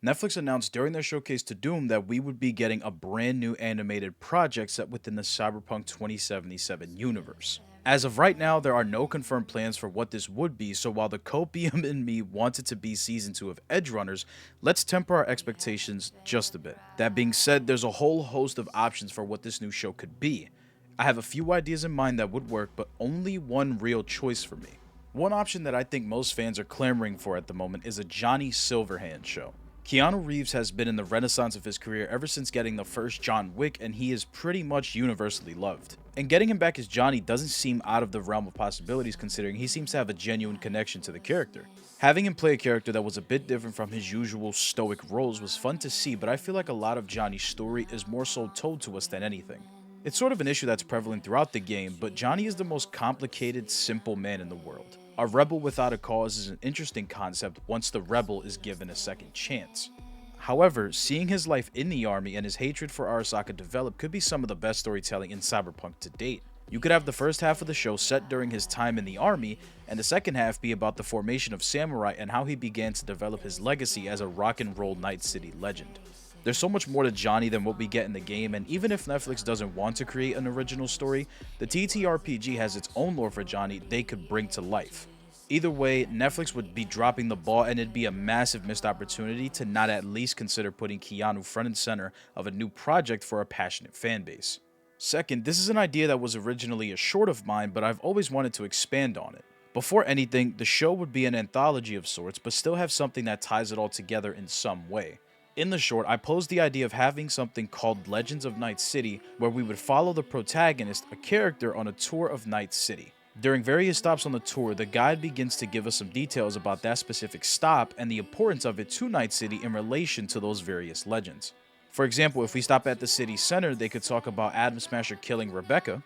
Netflix announced during their showcase to Doom that we would be getting a brand new animated project set within the Cyberpunk 2077 universe. As of right now, there are no confirmed plans for what this would be, so while the copium in me wants it to be season 2 of Edge Runners, let's temper our expectations just a bit. That being said, there's a whole host of options for what this new show could be. I have a few ideas in mind that would work, but only one real choice for me. One option that I think most fans are clamoring for at the moment is a Johnny Silverhand show. Keanu Reeves has been in the renaissance of his career ever since getting the first John Wick, and he is pretty much universally loved. And getting him back as Johnny doesn't seem out of the realm of possibilities, considering he seems to have a genuine connection to the character. Having him play a character that was a bit different from his usual stoic roles was fun to see, but I feel like a lot of Johnny's story is more so told to us than anything. It's sort of an issue that's prevalent throughout the game, but Johnny is the most complicated, simple man in the world. A rebel without a cause is an interesting concept once the rebel is given a second chance. However, seeing his life in the army and his hatred for Arasaka develop could be some of the best storytelling in Cyberpunk to date. You could have the first half of the show set during his time in the army, and the second half be about the formation of Samurai and how he began to develop his legacy as a rock and roll Night City legend. There's so much more to Johnny than what we get in the game, and even if Netflix doesn't want to create an original story, the TTRPG has its own lore for Johnny they could bring to life. Either way, Netflix would be dropping the ball, and it'd be a massive missed opportunity to not at least consider putting Keanu front and center of a new project for a passionate fanbase. Second, this is an idea that was originally a short of mine, but I've always wanted to expand on it. Before anything, the show would be an anthology of sorts, but still have something that ties it all together in some way. In the short, I posed the idea of having something called Legends of Night City, where we would follow the protagonist, a character, on a tour of Night City. During various stops on the tour, the guide begins to give us some details about that specific stop and the importance of it to Night City in relation to those various legends. For example, if we stop at the city center, they could talk about Atom Smasher killing Rebecca.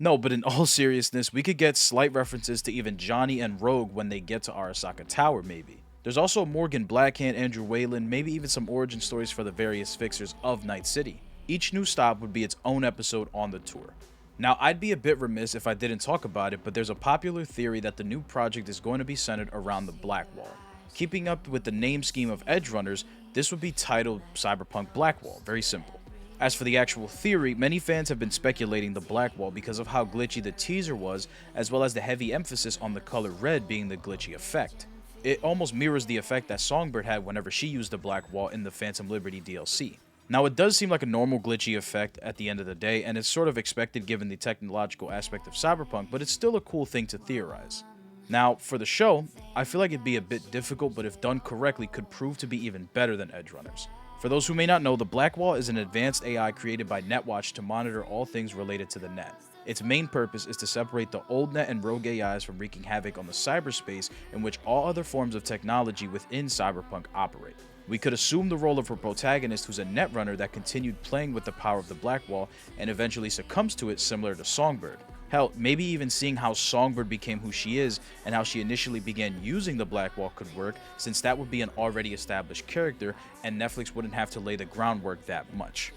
No, but in all seriousness, we could get slight references to even Johnny and Rogue when they get to Arasaka Tower, maybe. There's also Morgan Blackhand, Andrew Whalen, maybe even some origin stories for the various fixers of Night City. Each new stop would be its own episode on the tour. Now, I'd be a bit remiss if I didn't talk about it, but there's a popular theory that the new project is going to be centered around the Blackwall. Keeping up with the name scheme of Edge Runners, this would be titled Cyberpunk Blackwall, very simple. As for the actual theory, many fans have been speculating the Blackwall because of how glitchy the teaser was, as well as the heavy emphasis on the color red being the glitchy effect. It almost mirrors the effect that Songbird had whenever she used the Blackwall in the Phantom Liberty DLC. Now, it does seem like a normal glitchy effect at the end of the day, and it's sort of expected given the technological aspect of Cyberpunk, but it's still a cool thing to theorize. Now, for the show, I feel like it'd be a bit difficult, but if done correctly, could prove to be even better than Edge Runners. For those who may not know, the Blackwall is an advanced AI created by Netwatch to monitor all things related to the net. Its main purpose is to separate the old net and rogue AIs from wreaking havoc on the cyberspace in which all other forms of technology within Cyberpunk operate. We could assume the role of a protagonist who's a netrunner that continued playing with the power of the Blackwall and eventually succumbs to it, similar to Songbird. Hell, maybe even seeing how Songbird became who she is and how she initially began using the Blackwall could work, since that would be an already established character and Netflix wouldn't have to lay the groundwork that much.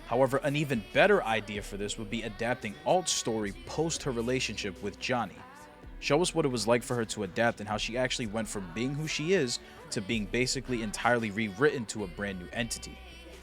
However, an even better idea for this would be adapting Alt's story post her relationship with Johnny. Show us what it was like for her to adapt and how she actually went from being who she is to being basically entirely rewritten to a brand new entity.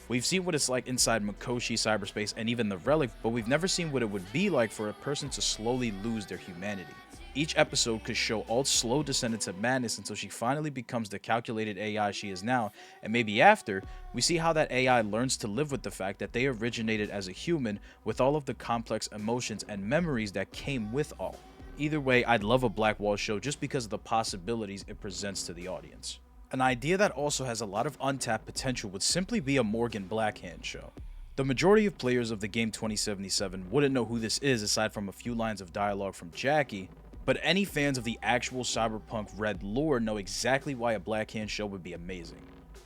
We've seen what it's like inside Mikoshi cyberspace and even the Relic, but we've never seen what it would be like for a person to slowly lose their humanity. Each episode could show Alt's slow descent into madness until she finally becomes the calculated AI she is now, and maybe after, we see how that AI learns to live with the fact that they originated as a human with all of the complex emotions and memories that came with Alt. Either way, I'd love a Blackwall show just because of the possibilities it presents to the audience. An idea that also has a lot of untapped potential would simply be a Morgan Blackhand show. The majority of players of the game 2077 wouldn't know who this is aside from a few lines of dialogue from Jackie, but any fans of the actual Cyberpunk Red lore know exactly why a Blackhand show would be amazing.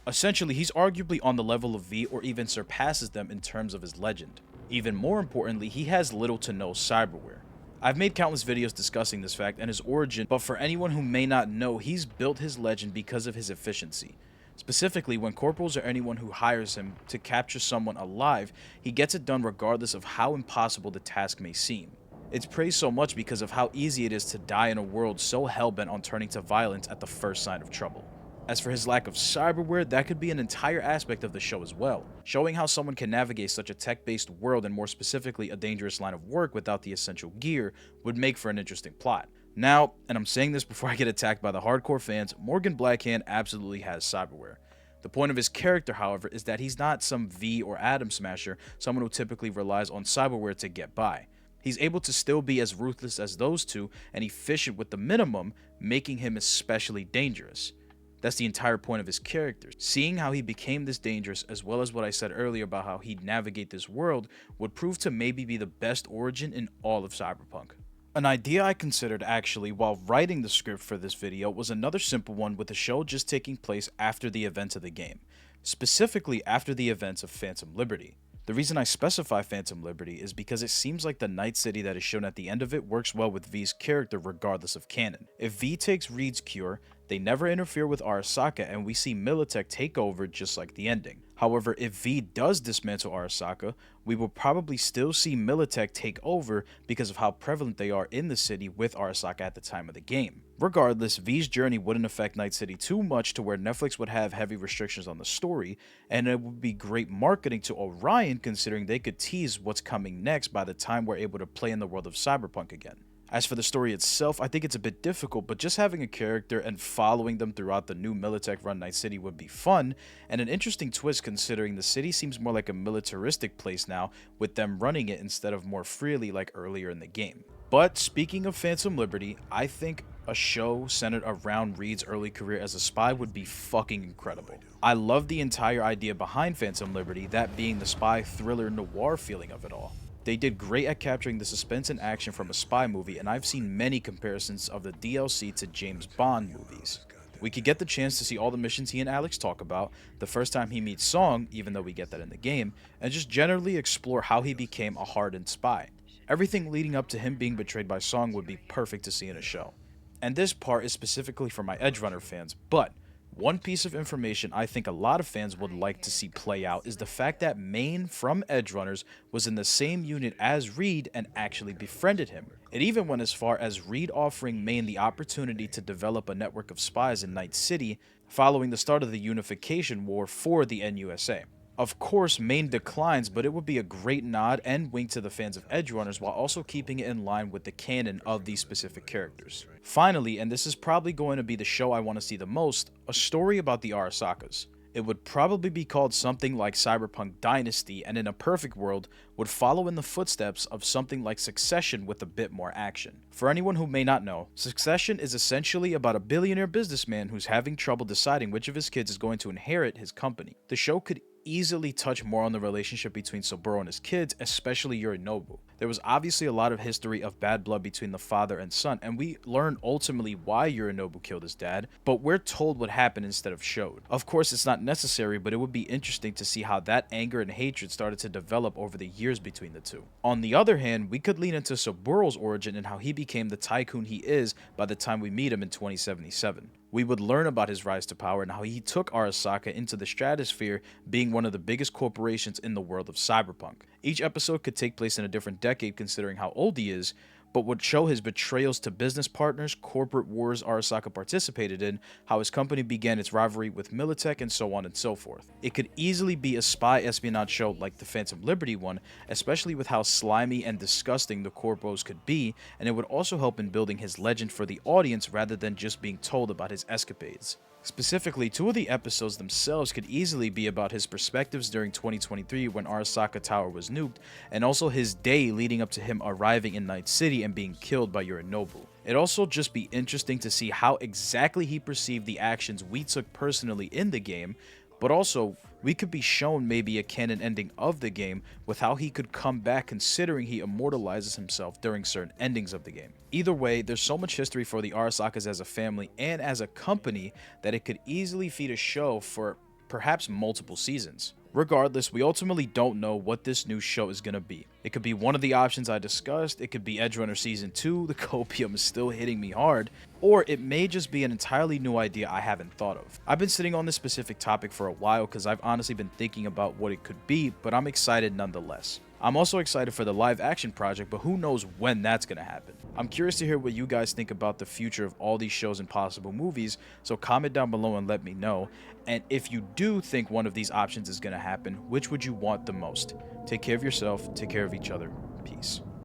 Essentially, he's arguably on the level of V or even surpasses them in terms of his legend. Even more importantly, he has little to no cyberware. I've made countless videos discussing this fact and his origin, but for anyone who may not know, he's built his legend because of his efficiency. Specifically, when corporals or anyone who hires him to capture someone alive, he gets it done regardless of how impossible the task may seem. It's praised so much because of how easy it is to die in a world so hellbent on turning to violence at the first sign of trouble. As for his lack of cyberware, that could be an entire aspect of the show as well, showing how someone can navigate such a tech-based world and more specifically a dangerous line of work without the essential gear would make for an interesting plot. Now, and I'm saying this before I get attacked by the hardcore fans, Morgan Blackhand absolutely has cyberware. The point of his character, however, is that he's not some V or Atom Smasher, someone who typically relies on cyberware to get by. He's able to still be as ruthless as those two and efficient with the minimum, making him especially dangerous. That's the entire point of his character. Seeing how he became this dangerous, as well as what I said earlier about how he'd navigate this world, would prove to maybe be the best origin in all of Cyberpunk. An idea I considered actually while writing the script for this video was another simple one, with the show just taking place after the events of the game, specifically after the events of Phantom Liberty. The reason I specify Phantom Liberty is because it seems like the Night City that is shown at the end of it works well with V's character regardless of canon. If V takes Reed's cure, they never interfere with Arasaka and we see Militech take over just like the ending. However, if V does dismantle Arasaka, we will probably still see Militech take over because of how prevalent they are in the city with Arasaka at the time of the game. Regardless, V's journey wouldn't affect Night City too much to where Netflix would have heavy restrictions on the story, and it would be great marketing to Orion considering they could tease what's coming next by the time we're able to play in the world of Cyberpunk again. As for the story itself, I think it's a bit difficult, but just having a character and following them throughout the new Militech run Night City would be fun, and an interesting twist considering the city seems more like a militaristic place now, with them running it instead of more freely like earlier in the game. But speaking of Phantom Liberty, I think a show centered around Reed's early career as a spy would be fucking incredible. I love the entire idea behind Phantom Liberty, that being the spy thriller noir feeling of it all. They did great at capturing the suspense and action from a spy movie, and I've seen many comparisons of the DLC to James Bond movies. We could get the chance to see all the missions he and Alex talk about, the first time he meets Song, even though we get that in the game, and just generally explore how he became a hardened spy. Everything leading up to him being betrayed by Song would be perfect to see in a show. And this part is specifically for my Edgerunner fans, but one piece of information I think a lot of fans would like to see play out is the fact that Maine from Edgerunners was in the same unit as Reed and actually befriended him. It even went as far as Reed offering Maine the opportunity to develop a network of spies in Night City following the start of the Unification War for the NUSA. Of course, Maine declines, but it would be a great nod and wink to the fans of Edgerunners while also keeping it in line with the canon of these specific characters. Finally, and this is probably going to be the show I want to see the most, a story about the Arasakas. It would probably be called something like Cyberpunk Dynasty, and in a perfect world, would follow in the footsteps of something like Succession with a bit more action. For anyone who may not know, Succession is essentially about a billionaire businessman who's having trouble deciding which of his kids is going to inherit his company. The show could easily touch more on the relationship between Saburo and his kids, especially Yorinobu. There was obviously a lot of history of bad blood between the father and son, and we learn ultimately why Yorinobu killed his dad, but we're told what happened instead of showed. Of course, it's not necessary, but it would be interesting to see how that anger and hatred started to develop over the years between the two. On the other hand, we could lean into Saburo's origin and how he became the tycoon he is by the time we meet him in 2077. We would learn about his rise to power and how he took Arasaka into the stratosphere, being one of the biggest corporations in the world of Cyberpunk. Each episode could take place in a different decade considering how old he is, but would show his betrayals to business partners, corporate wars Arasaka participated in, how his company began its rivalry with Militech, and so on and so forth. It could easily be a spy espionage show like the Phantom Liberty one, especially with how slimy and disgusting the corpos could be, and it would also help in building his legend for the audience rather than just being told about his escapades. Specifically, 2 of the episodes themselves could easily be about his perspectives during 2023 when Arasaka Tower was nuked, and also his day leading up to him arriving in Night City and being killed by Yorinobu. It'd also just be interesting to see how exactly he perceived the actions we took personally in the game, but also we could be shown maybe a canon ending of the game with how he could come back considering he immortalizes himself during certain endings of the game. Either way, there's so much history for the Arasakas as a family and as a company that it could easily feed a show for perhaps multiple seasons. Regardless, we ultimately don't know what this new show is going to be. It could be one of the options I discussed, it could be Edgerunner Season 2, the copium is still hitting me hard, or it may just be an entirely new idea I haven't thought of. I've been sitting on this specific topic for a while because I've honestly been thinking about what it could be, but I'm excited nonetheless. I'm also excited for the live action project, but who knows when that's going to happen. I'm curious to hear what you guys think about the future of all these shows and possible movies, so comment down below and let me know. And if you do think one of these options is going to happen, which would you want the most? Take care of yourself, take care of each other. Peace.